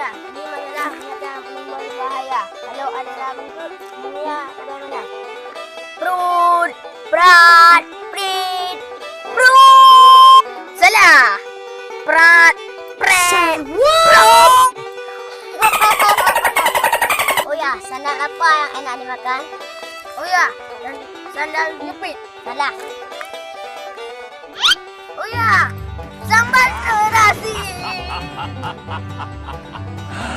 Ini adalah binatang paling berbahaya. Kalau ada rambut, dunia bagaimana? Prut, prat, prit, prut. Salah. Prat, pret, prut. Oh ya, sandal apa yang enak dimakan? Oh ya, sandal jepit. Salah. Oh ya, sambal terasi.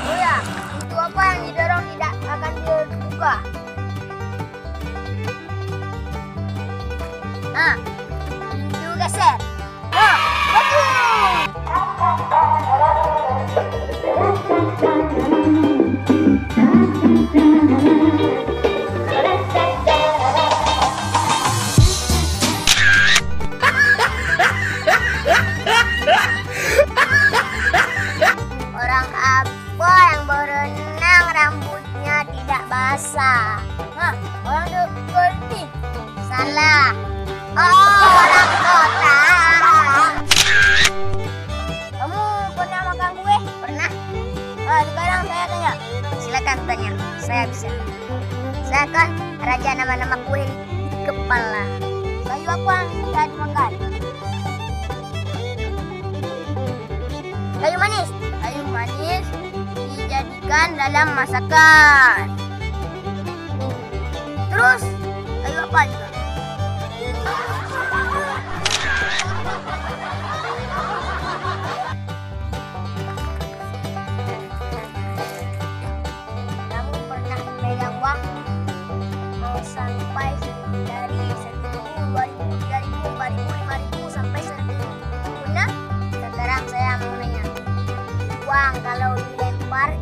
Oh ya, itu apa yang didorong tidak akan terbuka? Ah, pintu geser. Oh, betul. Orang apa yang berenang rambutnya tidak basah? Hah, orang dekolti. Salah. Oh, orang kota. Kamu pernah makan kue? Pernah. Sekarang saya tanya. Silakan tanya. Saya bisa. Saya kan raja nama-nama kue di kepala. Kayu apa yang bisa dimakan? Kayu manis. Kayu manis dijadikan dalam masakan. Terus kayu apa juga? Kamu pernah memegang uang mau sampai dari 1.000, 2.000, 3.000, 4.000, 5.000 sampai 1.000? Pernah? Sekarang saya mau nanya. Uang kalau dilempar